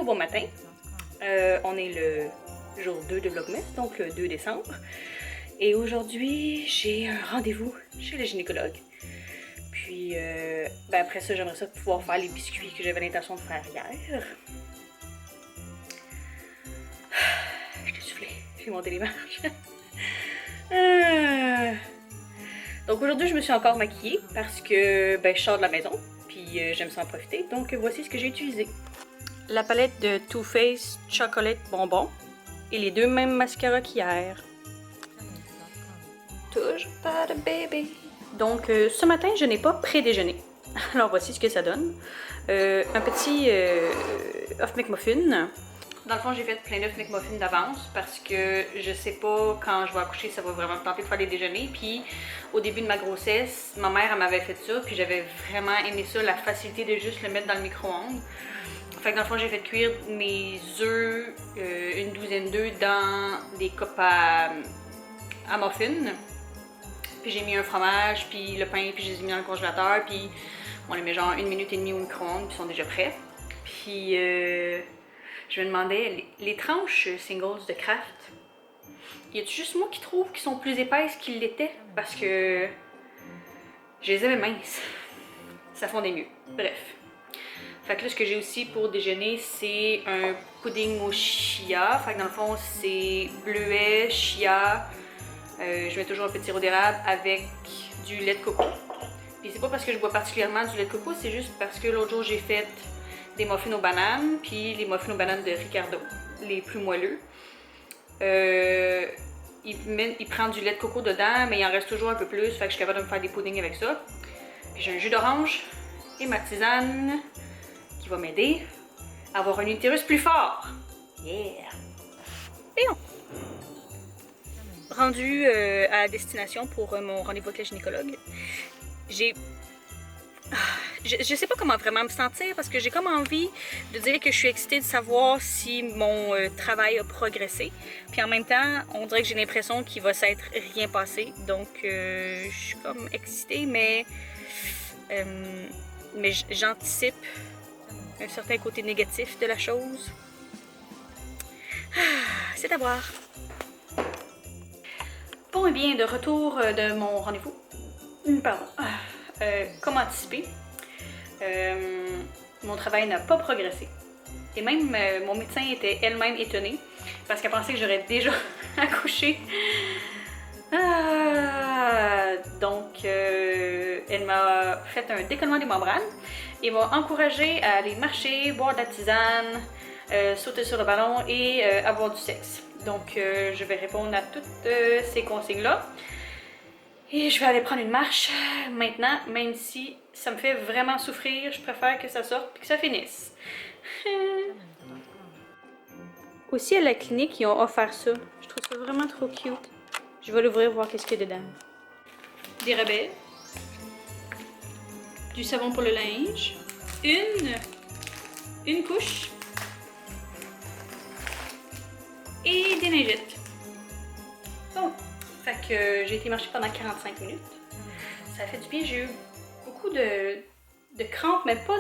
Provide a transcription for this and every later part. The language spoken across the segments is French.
bon matin. On est le jour 2 de Vlogmas, donc le 2 décembre. Et aujourd'hui, j'ai un rendez-vous chez le gynécologue. Puis après ça, j'aimerais ça pouvoir faire les biscuits que j'avais l'intention de faire hier. Je t'ai soufflé, j'ai monté les marches. Donc aujourd'hui, je me suis encore maquillée parce que je sors de la maison. Puis j'aime ça en profiter. Donc voici ce que j'ai utilisé. La palette de Too Faced Chocolate Bonbon et les deux mêmes mascaras qu'hier. Toujours pas de bébé. Donc ce matin, je n'ai pas pré-déjeuné. Alors voici ce que ça donne. Un petit œuf McMuffin. Dans le fond, j'ai fait plein d'œufs McMuffin d'avance parce que je sais pas quand je vais accoucher, ça va vraiment me tenter de faire des déjeuners. Puis au début de ma grossesse, ma mère elle m'avait fait ça, puis j'avais vraiment aimé ça, la facilité de juste le mettre dans le micro-ondes. Fait que dans le fond, j'ai fait cuire mes œufs, une douzaine d'œufs, dans des coupes à muffins. Puis j'ai mis un fromage, puis le pain, puis je les ai mis dans le congélateur, puis on les met genre 1 minute et demie au micro-ondes, puis ils sont déjà prêts. Puis je me demandais, les tranches singles de Kraft, y a-tu juste moi qui trouve qu'ils sont plus épaisses qu'ils l'étaient? Parce que je les aimais minces. Ça fondait mieux. Bref. Fait que là, ce que j'ai aussi pour déjeuner, c'est un pudding au chia. Fait que dans le fond, c'est bleuet, chia. Je mets toujours un petit sirop d'érable avec du lait de coco. Puis c'est pas parce que je bois particulièrement du lait de coco, c'est juste parce que l'autre jour, j'ai fait des muffins aux bananes, puis les muffins aux bananes de Ricardo, les plus moelleux. Il prend du lait de coco dedans, mais il en reste toujours un peu plus, fait que je suis capable de me faire des puddings avec ça. Puis j'ai un jus d'orange et ma tisane qui va m'aider à avoir un utérus plus fort. Yeah! Bien! Rendu à destination pour mon rendez-vous avec le gynécologue. Je sais pas comment vraiment me sentir parce que j'ai comme envie de dire que je suis excitée de savoir si mon travail a progressé. Puis en même temps, on dirait que j'ai l'impression qu'il va s'être rien passé. Donc je suis comme excitée, mais j'anticipe un certain côté négatif de la chose. C'est à voir. Bon et bien, de retour de mon rendez-vous. Pardon. Comme anticipé, mon travail n'a pas progressé. Et même mon médecin était elle-même étonnée parce qu'elle pensait que j'aurais déjà accouché. Donc, elle m'a fait un décollement des membranes et m'a encouragée à aller marcher, boire de la tisane, sauter sur le ballon et avoir du sexe. Donc, je vais répondre à toutes ces consignes-là. Et je vais aller prendre une marche maintenant, même si ça me fait vraiment souffrir, je préfère que ça sorte et que ça finisse. Aussi à la clinique, ils ont offert ça. Je trouve ça vraiment trop cute. Je vais l'ouvrir, voir qu'est-ce qu'il y a dedans. Des rabais. Du savon pour le linge. Une couche. Et des lingettes. Bon. Fait que j'ai été marcher pendant 45 minutes. Ça a fait du bien. J'ai eu beaucoup de crampes, mais pas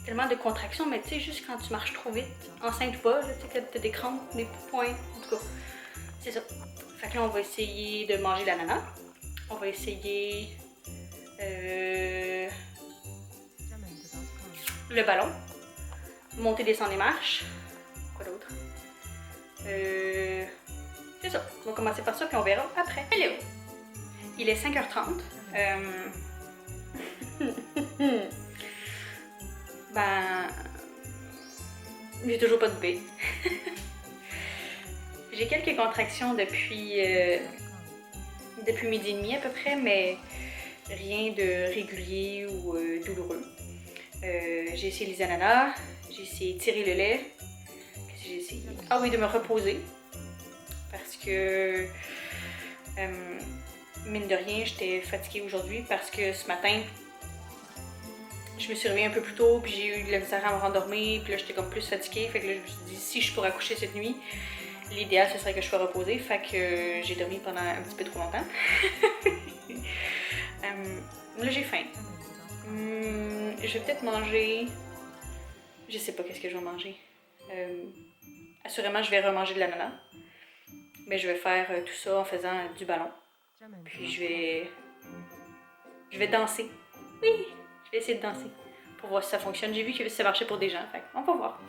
tellement de contractions, mais tu sais, juste quand tu marches trop vite, enceinte ou pas, tu sais, t'as des crampes, des points, en tout cas. C'est ça. Fait que là, on va essayer de manger l'ananas. On va essayer le ballon. Monter, descendre les marches. Quoi d'autre? C'est ça. On va commencer par ça, puis on verra après. Hello! Il est 5h30. J'ai toujours pas de bébé. J'ai quelques contractions depuis midi et demi à peu près, mais rien de régulier ou douloureux. J'ai essayé les ananas, j'ai essayé de tirer le lait. Qu'est-ce que j'ai essayé? Ah oui, de me reposer. Parce que, mine de rien, j'étais fatiguée aujourd'hui parce que ce matin, je me suis réveillée un peu plus tôt, puis j'ai eu de la misère à me rendormir, puis là j'étais comme plus fatiguée. Fait que là je me suis dit, si je pourrais accoucher cette nuit, l'idéal ce serait que je sois reposée. Fait que j'ai dormi pendant un petit peu trop longtemps. Là j'ai faim. Je vais peut-être manger. Je sais pas qu'est-ce que je vais manger. Assurément, je vais remanger de l'ananas. Mais je vais faire tout ça en faisant du ballon. Puis je vais danser. Oui, je vais essayer de danser pour voir si ça fonctionne. J'ai vu que ça marchait pour des gens, fait on va voir.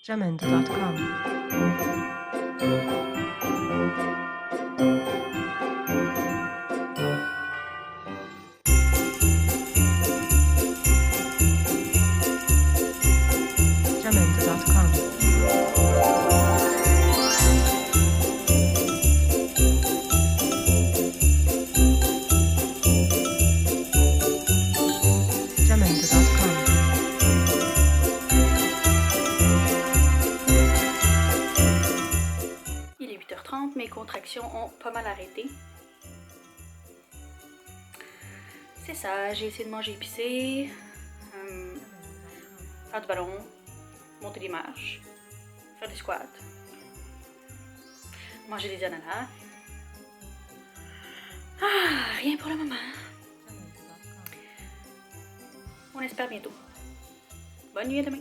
Jamendo.com. Jamendo.com. Jamendo.com. Il est 8h30, mes contractions ont pas mal arrêté. C'est ça, j'ai essayé de manger épicé, faire du ballon, monter des marches, faire des squats, manger des ananas. Ah, rien pour le moment. On espère bientôt. Bonne nuit, à demain.